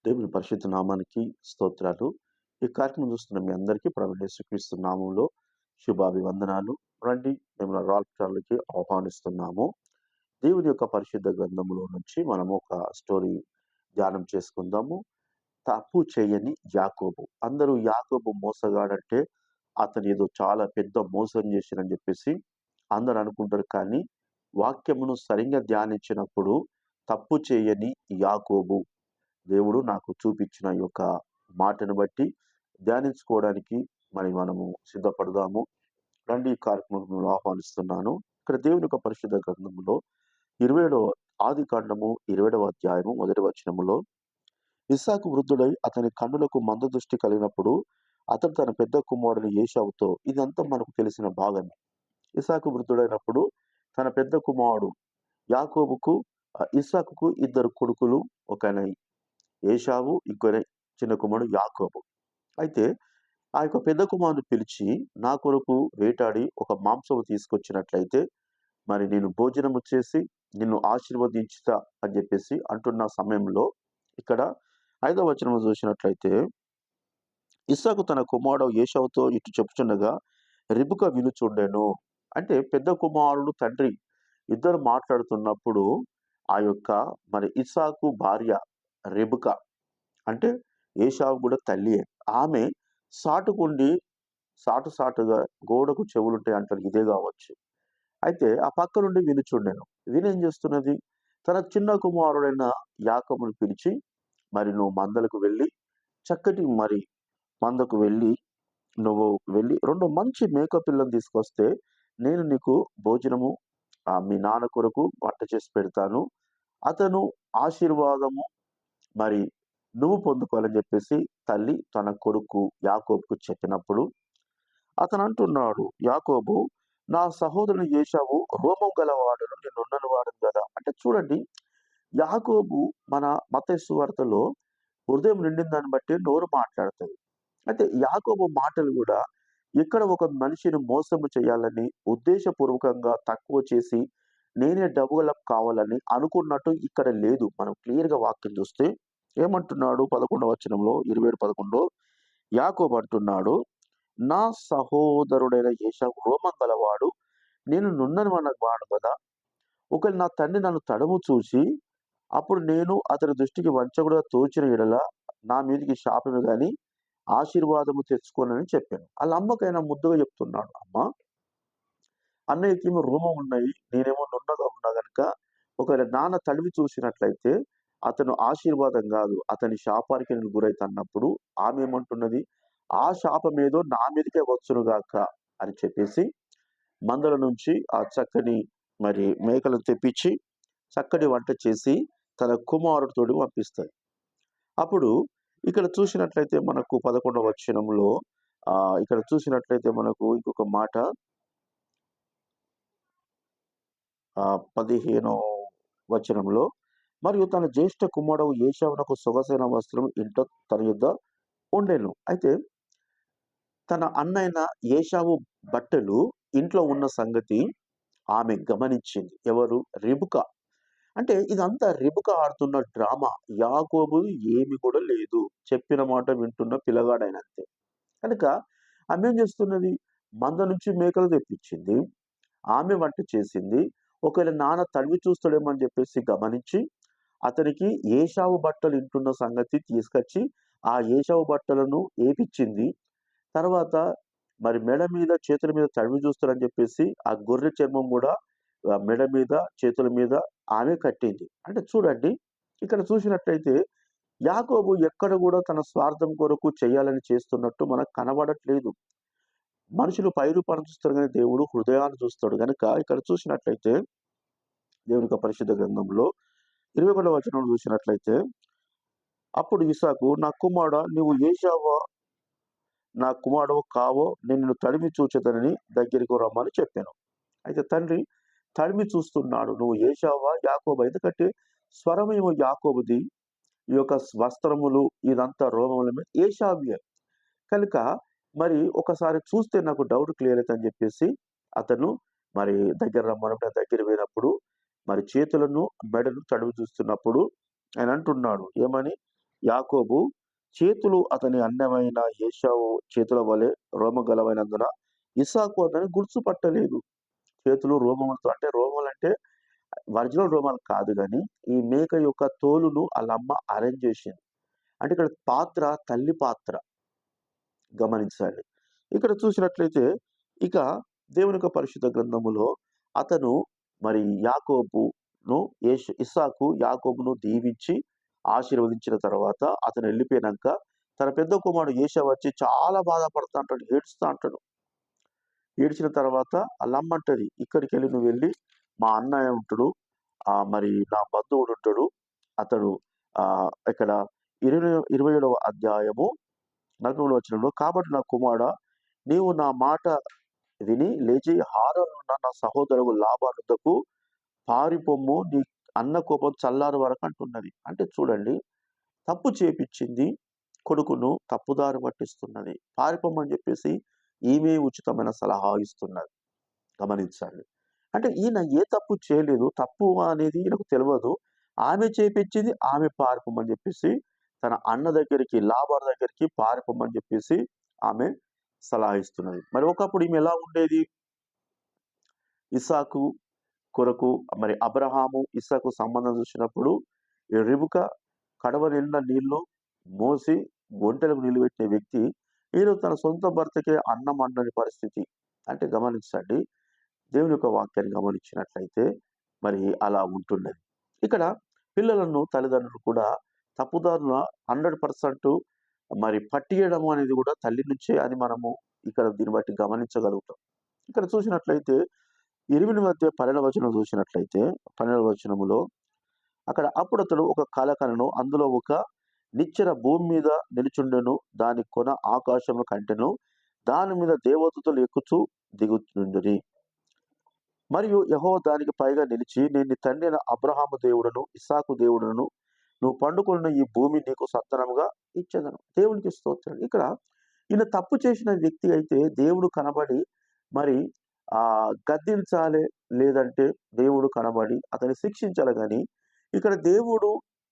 దేవుని పరిశుద్ధ నామానికి స్తోత్రాలు. ఈ కార్యక్రమం చూస్తున్న మీ అందరికీ ప్రభువైన యేసుక్రీస్తు నామములో శుభాభివందనాలు. రండి, మిమ్మల్ని రాల్ఫ్ చార్లీకి ఆహ్వానిస్తున్నాము. దేవుని యొక్క పరిశుద్ధ గ్రంథములో నుంచి మనము ఒక స్టోరీ ధ్యానం చేసుకుందాము. తప్పు చేయని యాకోబు. అందరూ యాకోబు మోసగాడంటే అతను ఏదో చాలా పెద్ద మోసం చేసిండని చెప్పేసి అందరూ అనుకుంటారు. కానీ వాక్యమును సరిగ్గా ధ్యానించినప్పుడు తప్పు చేయని యాకోబు దేవుడు నాకు చూపించిన ఈ యొక్క మాటను బట్టి ధ్యానించుకోవడానికి మనము సిద్ధపడదాము. రండి, ఈ కార్యక్రమంలో ఆహ్వానిస్తున్నాను. ఇక్కడ దేవుని యొక్క పరిశుద్ధ గ్రంథములో 27వ ఆదికాండము 27వ అధ్యాయము 1వ వచనములో, ఇస్సాకు వృద్ధుడై అతని కన్నులకు మందదృష్టి కలిగినప్పుడు అతడు తన పెద్ద కుమారుడు ఏశావుతో, ఇదంతా మనకు తెలిసిన భాగమే. ఇస్సాకు వృద్ధుడైనప్పుడు తన పెద్ద కుమారుడు యాకోబుకు ఇస్సాకుకు ఇద్దరు కొడుకులు, ఒక ఏశావు, ఇంకొక చిన్న కుమారుడు యాకోబు. అయితే ఆ యొక్క పెద్ద కుమారుని పిలిచి, నా కొరకు వేటాడి ఒక మాంసము తీసుకొచ్చినట్లయితే మరి నేను భోజనము చేసి నిన్ను ఆశీర్వదించుతా అని చెప్పేసి అంటున్న సమయంలో, ఇక్కడ 5వ వచనం చూసినట్లయితే, ఇస్సాకు తన కుమారుడు ఏశావుతో ఇటు చెప్పుచుండగా రిబుక వినుచుండెను. అంటే పెద్ద కుమారుడు తండ్రి ఇద్దరు మాట్లాడుతున్నప్పుడు ఆ యొక్క మరి ఇస్సాకు భార్య రెబుక, అంటే ఏశావు కూడా తల్లియే, ఆమె సాటుకుండి సాటుగా గోడకు చెవులుంటాయి అంటారు, ఇదే కావచ్చు. అయితే ఆ పక్క నుండి వినుచుండెను. వినేం చేస్తున్నది, తన చిన్న కుమారుడైన యాకోబును పిలిచి, మరి నువ్వు మందలకు వెళ్ళి చక్కటి మరి మందకు వెళ్ళి నువ్వు వెళ్ళి 2 మంచి మేక పిల్లను తీసుకొస్తే నేను నీకు భోజనము మీ నాన్న కొరకు వంట చేసి పెడతాను. అతను ఆశీర్వాదము మరి నువ్వు పొందుకోవాలని చెప్పేసి తల్లి తన కొడుకు యాకోబుకు చెప్పినప్పుడు, అతను అంటున్నాడు, యాకోబు, నా సహోదరుని ఏశావు రోమం గలవాడును, నేనున్నను వాడును కదా. అంటే చూడండి, యాకోబు మన మత్తయి సువార్తలో హృదయం నిండిన దాన్ని బట్టి నోరు మాట్లాడుతుంది. అయితే యాకోబు మాటలు కూడా ఇక్కడ ఒక మనిషిని మోసము చేయాలని ఉద్దేశపూర్వకంగా తక్కువ చేసి నేనే డెవలప్ కావాలని అనుకున్నట్టు ఇక్కడ లేదు. మనం క్లియర్ గా వాక్యం చూస్తే ఏమంటున్నాడు, 11వ వచనంలో 27:11 యాకోబు అంటున్నాడు, నా సహోదరుడైన ఏశావు రోమం గలవాడు, నేను నున్నని వాడు కదా. ఒకవేళ నా తండ్రి నన్ను తడము చూసి అప్పుడు నేను అతని దృష్టికి వంచకుడుగా తోచిన ఎడల నా మీదికి శాపమే గాని ఆశీర్వాదము తెచ్చుకోనని చెప్పాను. వాళ్ళ అమ్మకైనా ముద్దుగా చెప్తున్నాడు, అమ్మ, అన్నయ్యకేమో రోమం ఉన్నాయి, నేనేమో నున్నగా ఉన్నా గనుక ఒకవేళ నాన్న తడివి చూసినట్లయితే అతను ఆశీర్వాదం కాదు, అతని శాపానికి నేను గురైతన్నప్పుడు ఆమె ఏమంటున్నది, ఆ శాపం ఏదో నా మీదకే వచ్చునుగాక అని చెప్పేసి మందల నుంచి ఆ చక్కని మరి మేకలను తెప్పించి చక్కటి వంట చేసి తన కుమారుడితోటి పంపిస్తాయి. అప్పుడు ఇక్కడ చూసినట్లయితే మనకు 11వ వచనంలో ఇక్కడ చూసినట్లయితే మనకు ఇంకొక మాట 15వ వచనంలో, మరియు తన జ్యేష్ఠ కుమారుడు ఏశావునకు సొగసైన వస్త్రం ఇంట తన యొద్ద ఉండెను. అయితే తన అన్నైన ఏశావు బట్టలు ఇంట్లో ఉన్న సంగతి ఆమె గమనించింది. ఎవరు? రిబుక. అంటే ఇదంతా రిబుక ఆడుతున్న డ్రామా. యాకోబు ఏమి కూడా లేదు, చెప్పిన మాట వింటున్న పిల్లగాడైనంతే. కనుక ఆమె ఏం చేస్తున్నది, మంద నుంచి మేకలు తెప్పించింది, ఆమె వంట చేసింది. ఒకవేళ నాన్న తడివి చూస్తాడేమో అని చెప్పేసి గమనించి అతనికి ఏశావు బట్టలు ఇంటున్న సంగతి తీసుకొచ్చి ఆ ఏశావు బట్టలను ఏపిచ్చింది. తర్వాత మరి మెడ మీద చేతుల మీద తడివి చూస్తాడని చెప్పేసి ఆ గొర్రె చర్మం కూడా మెడ మీద చేతుల మీద ఆమె కట్టింది. అంటే చూడండి, ఇక్కడ చూసినట్లయితే యాకోబు ఎక్కడ కూడా తన స్వార్థం కొరకు చేయాలని చేస్తున్నట్టు మనకు కనబడట్లేదు. మనుషులు పైరూపాన్ని చూస్తారు కానీ దేవుడు హృదయాన్ని చూస్తాడు. కనుక ఇక్కడ చూసినట్లయితే దేవుని యొక్క పరిశుద్ధ గ్రంథంలో 21వ వచనం చూసినట్లయితే, అప్పుడు ఇస్సాకు, నా కుమారుడా, నీవు ఏశావా నా కుమారుడు కావో, నేను నిన్ను తడిమి చూచేదనని దగ్గరికి రమ్మని చెప్పాను. అయితే తండ్రి తడిమి చూస్తున్నాడు, నువ్వు ఏశావా యాకోబా, ఎందుకంటే స్వరమేమో యాకోబుది, ఈ యొక్క వస్త్రములు ఇదంతా రోమముల ఏశావ్యే. కనుక మరి ఒకసారి చూస్తే నాకు డౌట్ క్లియర్ అవుతుందని చెప్పేసి అతను మరి దగ్గర రమ్మన్నప్పుడు దగ్గర పోయినప్పుడు మరి చేతులను మెడను తడువు చూస్తున్నప్పుడు ఆయన అంటున్నాడు, ఏమని, యాకోబు చేతులు అతని అన్నమైన ఏశావు చేతుల వలె రోమగలవైనందున ఇస్సాకు అతని గుర్తుపట్టలేదు. చేతులు రోమములతో, అంటే రోమములంటే ఒరిజినల్ రోమాలు కాదు గానీ, ఈ మేక యొక్క తోలును ఆళ్ళమ్మ అరేంజ్ చేసింది. అంటే ఇక్కడ పాత్ర తల్లి పాత్ర గమనించాలి. ఇక్కడ చూసినట్లయితే ఇక దేవుని యొక్క పరిశుద్ధ గ్రంథములో అతను మరి ఇస్సాకు యాకోబును దీవించి ఆశీర్వదించిన తర్వాత అతను వెళ్ళిపోయినాక తన పెద్ద కుమారుడు ఏశావు వచ్చి చాలా బాధపడతా అంటాడు, ఏడుస్తా అంటాడు. ఏడ్చిన తర్వాత ఆళ్ళమ్మ అంటది, ఇక్కడికెళ్ళి నువ్వు వెళ్ళి మా అన్నయ్య ఉంటాడు, మరి నా బంధువుడు ఉంటాడు, అతడు ఇక్కడ 27వ అధ్యాయము 40వ వచనంలో, కాబట్టి నా కుమారుడా నీవు నా మాట విని లేచి హారానున్న నా సహోదరుడు లాబాను వద్దకు పారిపొమ్ము, నీ అన్న కోపం చల్లారు వరకు అంటున్నది. అంటే చూడండి, తప్పు చేపిచ్చింది కొడుకును తప్పుదారి పట్టిస్తున్నది. పారిపోమని చెప్పేసి ఈమె ఉచితమైన సలహా ఇస్తున్నది. గమనించాలి. అంటే ఈయన ఏ తప్పు చేయలేదు, తప్పు అనేది ఈయనకు తెలియదు. ఆమె చేపించింది, ఆమె పారిపోమని చెప్పేసి తన అన్న దగ్గరికి, లాబాను దగ్గరికి పారిపోమని చెప్పేసి ఆమె సలహా ఇస్తున్నది. మరి ఒకప్పుడు ఈమె ఎలా ఉండేది? ఇస్సాకు కొరకు మరి అబ్రహాము ఇస్సాకు సంబంధం చూసినప్పుడు రిబకా కడవ నిండా నీళ్లు మోసి ఒంటెలకు నిలబెట్టిన వ్యక్తి ఈరోజు తన సొంత భర్తకే అన్నం అండని పరిస్థితి. అంటే గమనించండి, దేవుని యొక్క వాక్యాన్ని గమనించినట్లయితే మరి అలా ఉంటున్నది. ఇక్కడ పిల్లలను తల్లిదండ్రులు కూడా తప్పుదారుల 100% మరి పట్టియడం అనేది కూడా తల్లి నుంచే అని మనము ఇక్కడ దీన్ని బట్టి గమనించగలుగుతాం. ఇక్కడ చూసినట్లయితే 12వ వచనం చూసినట్లయితే 12వ వచనములో అక్కడ అప్పుడు అతడు ఒక కల కనెను, అందులో ఒక నిచ్చెన భూమి మీద నిలుచుండెను, దాని కొన ఆకాశంలో కంటెను, దాని మీద దేవదూతలు ఎక్కుచూ దిగుచుండిరి. మరియు యెహోవా దానికి పైగా నిలిచి, నేను నీ తండ్రి అయిన అబ్రహాము దేవుడను ఇస్సాకు దేవుడను, నువ్వు పండుకొన్న ఈ భూమి నీకు సంతానముగా ఇచ్చేదను. దేవునికి స్తోత్రం. ఇక్కడ ఈయన తప్పు చేసిన వ్యక్తి అయితే దేవుడు కనబడి మరి గద్దించాలి, లేదంటే దేవుడు కనబడి అతన్ని శిక్షించాలి. కానీ ఇక్కడ దేవుడు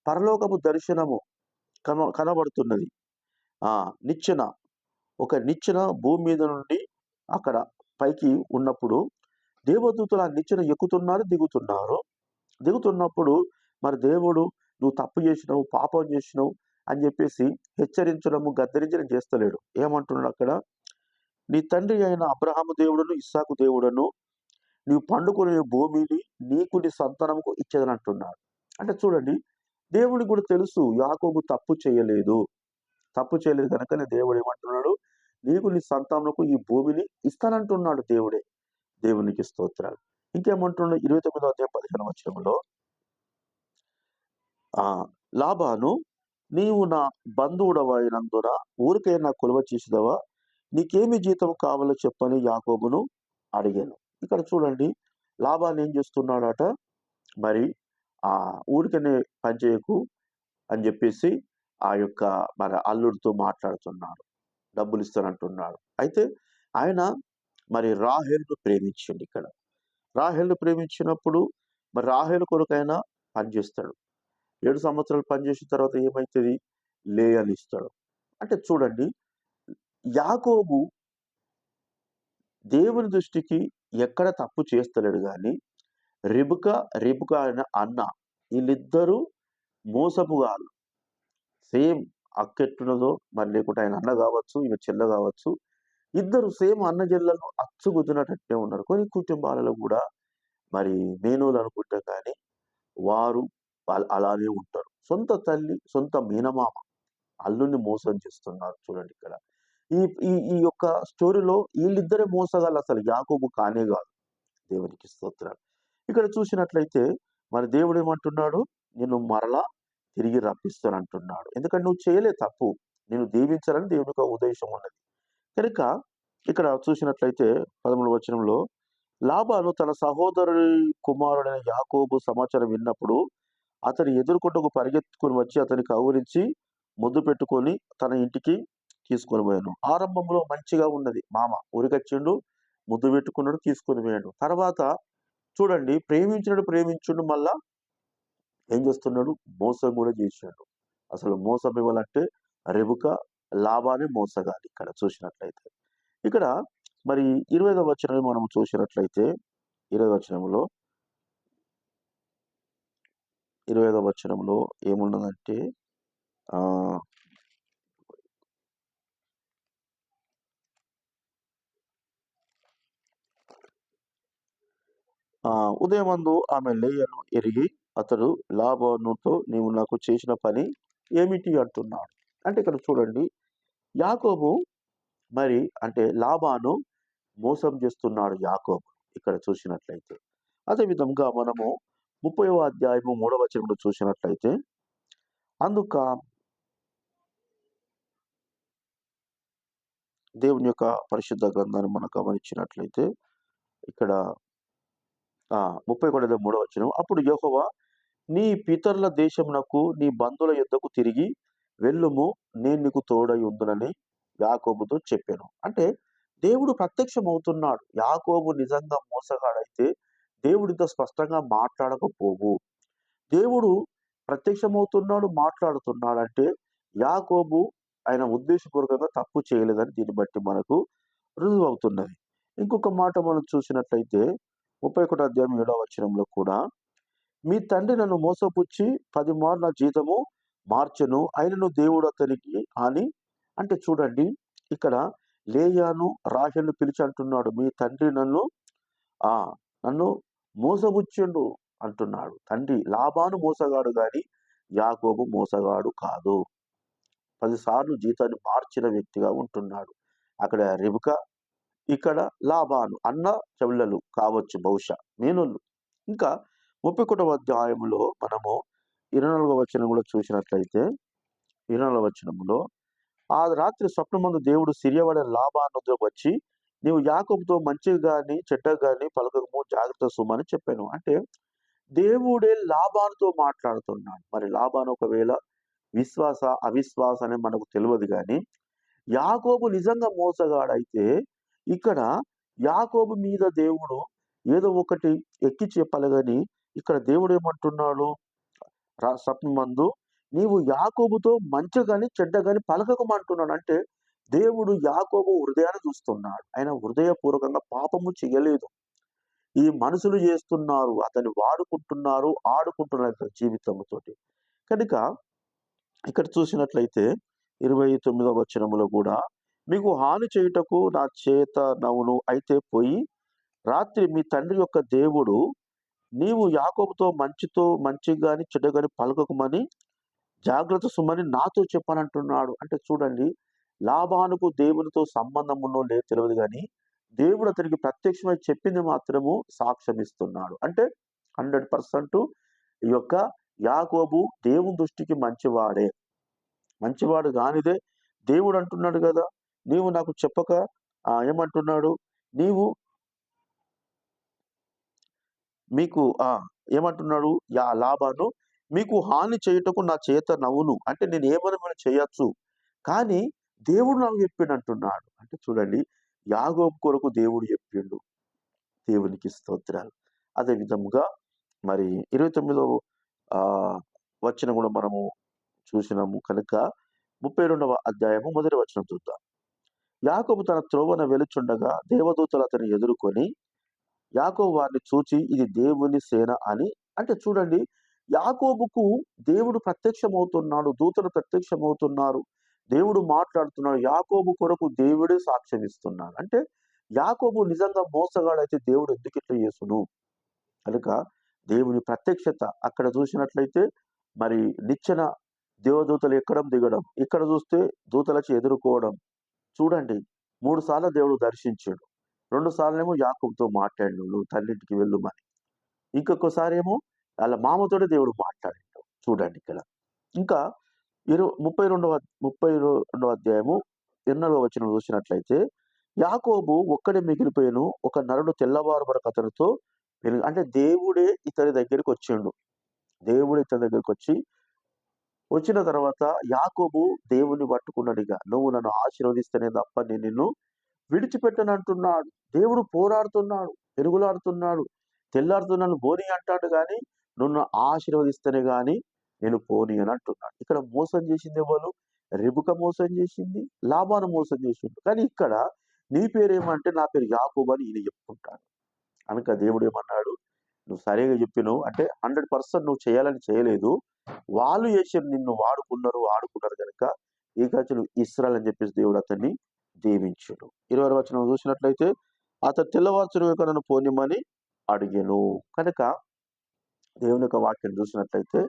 పరలోకపు దర్శనము కనబడుతున్నది. నిచ్చెన, ఒక నిచ్చెన భూమి మీద నుండి అక్కడ పైకి ఉన్నప్పుడు దేవదూతలు ఆ నిచ్చెన ఎక్కుతున్నారు, దిగుతున్నప్పుడు మరి దేవుడు నువ్వు తప్పు చేసినావు, పాపం చేసినావు అని చెప్పేసి హెచ్చరించడము, గద్దరించడం చేస్తలేడు. ఏమంటున్నాడు అక్కడ? నీ తండ్రి అయిన అబ్రహాము దేవుడును ఇస్సాకు దేవుడను, నీవు పండుకునే భూమిని నీకు నీ సంతానముకు ఇచ్చేదని అంటున్నాడు. అంటే చూడండి, దేవుడికి కూడా తెలుసు యాకోబు తప్పు చేయలేదు కనుకనే దేవుడు ఏమంటున్నాడు, నీకు నీ సంతానముకు ఈ భూమిని ఇస్తానంటున్నాడు దేవుడే. దేవునికి స్తోత్రాలు. ఇంకేమంటున్నాడు? 29వ అధ్యాయం 15వ వచనంలో, లాబాను నీవు నా బంధువుడవైనందున ఊరికే నా కొలువ చేసేదవా, నీకేమి జీతం కావాలో చెప్పని యాకోబును అడిగాను. ఇక్కడ చూడండి, లాబాను ఏం చేస్తున్నాడట, మరి ఊరికనే పనిచేయకు అని చెప్పేసి ఆ యొక్క మరి అల్లుడితో మాట్లాడుతున్నాడు, డబ్బులు ఇస్తానంటున్నాడు. అయితే ఆయన మరి రాహేలును ప్రేమించండి. ఇక్కడ రాహేలును ప్రేమించినప్పుడు మరి రాహేలు కొరకైనా పనిచేస్తాడు. 7 సంవత్సరాలు పనిచేసిన తర్వాత ఏమవుతుంది? లేయాని ఇస్తాడు. అంటే చూడండి, యాకోబు దేవుని దృష్టికి ఎక్కడ తప్పు చేస్తలేడు. కానీ రిబకా అయిన అన్న, వీళ్ళిద్దరూ మోసపుగాళ్ళు. సేమ్ అక్కెట్టున్నదో మరి లేకుంటే ఆయన అన్న కావచ్చు, ఈమె చెల్ల కావచ్చు, ఇద్దరు సేమ్ అన్న చెల్లెలు అచ్చుగుద్దినట్టే ఉన్నారు. కొన్ని కుటుంబాలలో కూడా మరి మేనోలు అనుకుంటాం, కానీ వారు అలానే ఉంటారు. సొంత తల్లి, సొంత మీనమామ అల్లుని మోసం చేస్తున్నారు. చూడండి ఇక్కడ ఈ ఈ ఈ యొక్క స్టోరీలో వీళ్ళిద్దరే మోసగాళ్ళు, అసలు యాకోబు కానే కాదు. దేవునికి స్తోత్రాలు. ఇక్కడ చూసినట్లయితే మరి దేవుడు ఏమంటున్నాడు? నేను మరలా తిరిగి రప్పిస్తానంటున్నాడు. ఎందుకంటే నువ్వు చేయలే తప్పు, నేను దీవించాలని దేవుని యొక్క ఉద్దేశం ఉన్నది. కనుక ఇక్కడ చూసినట్లయితే 13వ వచనంలో, లాబాను తన సహోదరుడి కుమారుడైన యాకోబు సమాచారం విన్నప్పుడు అతని ఎదుర్కొంటకు పరిగెత్తుకుని వచ్చి అతని కౌరించి ముద్దు పెట్టుకొని తన ఇంటికి తీసుకొని పోయాను. ఆరంభంలో మంచిగా ఉన్నది, మామ ఉరికొచ్చిండు, ముద్దు పెట్టుకున్నాడు, తీసుకొని పోయాడు. తర్వాత చూడండి, ప్రేమించుడు మళ్ళా ఏం చేస్తున్నాడు? మోసం కూడా చేశాడు. అసలు మోసం ఇవ్వాలంటే రెబుక లాబానే మోసగాలి ఇక్కడ చూసినట్లయితే. ఇక్కడ మరి 25వ వచనం మనం చూసినట్లయితే 20వ వచనంలో 25వ వచనంలో ఏమున్నదంటే ఆహ్, ఉదయమందు ఆమె లేయను ఎరిగి అతడు లాబానుతో నీవు నాకు చేసిన పని ఏమిటి అంటున్నాడు. అంటే ఇక్కడ చూడండి యాకోబు మరి అంటే లాబాను మోసం చేస్తున్నాడు యాకోబు ఇక్కడ చూసినట్లయితే. అదే విధంగా మనము 30వ అధ్యాయము 3వ వచనంలో చూసినట్లయితే అందుక దేవుని యొక్క పరిశుద్ధ గ్రంథాన్ని మనం గమనించినట్లయితే ఇక్కడ 31 వచనం అప్పుడు యెహోవా నీ పితరుల దేశమునకు నీ బంధువుల యొద్దకు తిరిగి వెళ్ళుము నేను నీకు తోడై ఉందునని యాకోబుతో చెప్పాను. అంటే దేవుడు ప్రత్యక్షమవుతున్నాడు. యాకోబు నిజంగా మోసగాడైతే దేవుడితో స్పష్టంగా మాట్లాడకపోవు. దేవుడు ప్రత్యక్షమవుతున్నాడు, మాట్లాడుతున్నాడంటే యాకోబు ఆయన ఉద్దేశపూర్వకంగా తప్పు చేయలేదని దీన్ని బట్టి మనకు రుజువవుతున్నది. ఇంకొక మాట మనం చూసినట్లయితే 31 అధ్యాయం 7వ వచనంలో కూడా మీ తండ్రి నన్ను మోసపుచ్చి 10 మార్లు నా జీతము మార్చెను అయినను దేవుడు అతనికి అని అంటే చూడండి ఇక్కడ లేయాను రాహేలును పిలిచి అంటున్నాడు మీ తండ్రి నన్ను ఆ నన్ను మోసపుచ్చిండు అంటున్నాడు. తండ్రి లాబాను మోసగాడు గాని యాకోబు మోసగాడు కాదు. 10 సార్లు జీతాన్ని మార్చిన వ్యక్తిగా ఉంటున్నాడు. అక్కడ రెబెకా, ఇక్కడ లాబాను అన్న చెల్లెలు కావచ్చు బహుశా మేనోళ్ళు. ఇంకా 31వ అధ్యాయంలో మనము 24వ వచనం కూడా చూసినట్లయితే 24వ వచనంలో ఆ రాత్రి స్వప్నమందు దేవుడు సిరియవాడ లాబాను వద్దకు వచ్చి నీవు యాకోబుతో మంచిగా గాని చెడ్డగా గాని పలకకము జాగ్రత్త సుమని చెప్పాను. అంటే దేవుడే లాబానుతో మాట్లాడుతున్నాడు. మరి లాబాను ఒకవేళ విశ్వాస అవిశ్వాస అని మనకు తెలియదు కానీ యాకోబు నిజంగా మోసగాడైతే ఇక్కడ యాకోబు మీద దేవుడు ఏదో ఒకటి ఎక్కి చెప్పాలి గాని ఇక్కడ దేవుడు ఏమంటున్నాడు స్వప్నమందు నీవు యాకోబుతో మంచి గాని చెడ్డ గాని పలకకమంటున్నాడు. అంటే దేవుడు యాకోబు హృదయాన్ని చూస్తున్నాడు. ఆయన హృదయపూర్వకంగా పాపము చేయలేదు. ఈ మనుషులు చేస్తున్నారు, అతన్ని వాడుకుంటున్నారు, ఆడుకుంటున్నారు జీవితంతోటి. కనుక ఇక్కడ చూసినట్లయితే 29వ వచనములో కూడా మీకు హాని చేయుటకు నా చేత నవును అయితే పోయి రాత్రి మీ తండ్రి యొక్క దేవుడు నీవు యాకోబుతో మంచి గాని చెడ్డ గాని పలకకమని జాగ్రత్త సుమని నాతో చెప్పనంటున్నాడు. అంటే చూడండి లాబానుకు దేవునితో సంబంధం ఉన్నో లేదు తెలియదు కానీ దేవుడు అతనికి ప్రత్యక్షమై చెప్పింది మాత్రము సాక్ష్యం ఇస్తున్నాడు. అంటే 100% ఈ యొక్క యాకోబు దేవుని దృష్టికి మంచివాడే. మంచివాడు కానిదే దేవుడు అంటున్నాడు కదా నీవు నాకు చెప్పక ఏమంటున్నాడు నీవు మీకు ఏమంటున్నాడు లాబాను మీకు హాని చేయుటకు నా చేత నవ్వును అంటే నేను ఏమైనా చేయొచ్చు కానీ దేవుడు నాకు చెప్పిండు అంటున్నాడు. అంటే చూడండి యాకోబు కొరకు దేవుడు చెప్పిండు. దేవునికి స్తోత్రాలు. అదే విధముగా మరి 29వ వచనం కూడా మనము చూసినాము కనుక 32వ అధ్యాయము మొదటి వచనం చూద్దాం. యాకోబు తన త్రోవన వెలుచుండగా దేవదూతలు అతన్ని ఎదుర్కొని యాకోబు వారిని చూచి ఇది దేవుని సేన అని అంటే చూడండి యాకోబుకు దేవుడు ప్రత్యక్షమవుతున్నాడు, దూతలు ప్రత్యక్షమవుతున్నారు, దేవుడు మాట్లాడుతున్నాడు. యాకోబు కొరకు దేవుడే సాక్ష్యం ఇస్తున్నాడు. అంటే యాకోబు నిజంగా మోసగాడైతే దేవుడు ఎందుకు ఇట్లా చేసును కనుక దేవుని ప్రత్యక్షత అక్కడ చూసినట్లయితే మరి నిచ్చెన దేవదూతలు ఎక్కడం దిగడం, ఇక్కడ చూస్తే దూతలచి ఎదుర్కోవడం. చూడండి 3 సార్లు దేవుడు దర్శించాడు. 2 సార్లేమో యాకోబుతో మాట్లాడు నువ్వు తల్లింటికి వెళ్ళుమని. ఇంకొకసారి ఏమో వాళ్ళ మామతోనే దేవుడు మాట్లాడిండు. చూడండి ఇక్కడ. ఇంకా 32వ అధ్యాయము 8వ వచనం చూసినట్లయితే యాకోబు ఒక్కడే మిగిలిపోయాను ఒక నరుడు తెల్లవారు వరకు అతనితో అంటే దేవుడే ఇతని దగ్గరికి వచ్చిండు. దేవుడు ఇతని దగ్గరికి వచ్చిన తర్వాత యాకోబు దేవుని పట్టుకున్నాడుగా నువ్వు నన్ను ఆశీర్వదిస్తేనే తప్ప నేను నిన్ను విడిచిపెట్టనంటున్నాడు. దేవుడు పోరాడుతున్నాడు, పెరుగులాడుతున్నాడు, తెల్లాడుతున్నాను బోని అంటాడు కానీ నువ్వు ఆశీర్వదిస్తేనే గాని నేను పోనీ అని అంటున్నాడు. ఇక్కడ మోసం చేసింది ఎవరు? రెబెకా మోసం చేసింది, లాబాను మోసం చేసిండు. కానీ ఇక్కడ నీ పేరేమంటే నా పేరు యాకోబు అని ఈయన చెప్పుకుంటాడు. కనుక దేవుడు ఏమన్నాడు, నువ్వు సరిగా చెప్పినావు అంటే 100% నువ్వు చేయాలని చేయలేదు. వాళ్ళు చేసారు, నిన్ను వాడుకున్నారు ఆడుకున్నారు కనుక ఇక నువ్వు ఇస్రాయల్ అని చెప్పేసి దేవుడు అతన్ని దీవించుడు. 20వ వచనం చూసినట్లయితే అతను తెల్లవారుచున నన్ను పోనిమ్మని అడిగాను. కనుక దేవుని యొక్క వాక్యం చూసినట్లయితే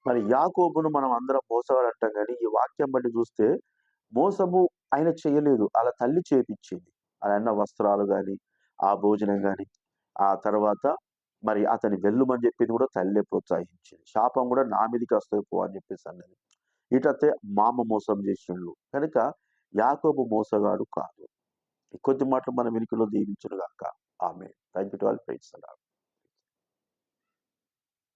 మరి యాకోబును మనం అందరం మోసగాడు అంటాం, కానీ ఈ వాక్యం బట్టి చూస్తే మోసము ఆయన చేయలేదు, అలా తల్లి చేపించింది. ఆయన అన్న వస్త్రాలు కానీ, ఆ భోజనం కానీ, ఆ తర్వాత మరి అతని వెళ్ళుమని చెప్పింది కూడా తల్లే ప్రోత్సహించింది. శాపం కూడా నా మీదకి వస్తుంది పో అని చెప్పేసి అన్నది. ఇటైతే మామ మోసం చేసిండు కనుక యాకోబు మోసగాడు కాదు. ఈ కొద్ది మాటలు మన వెనుకలో దీవించును గాక. ఆమేన్. Thank you to all. Praise the lord.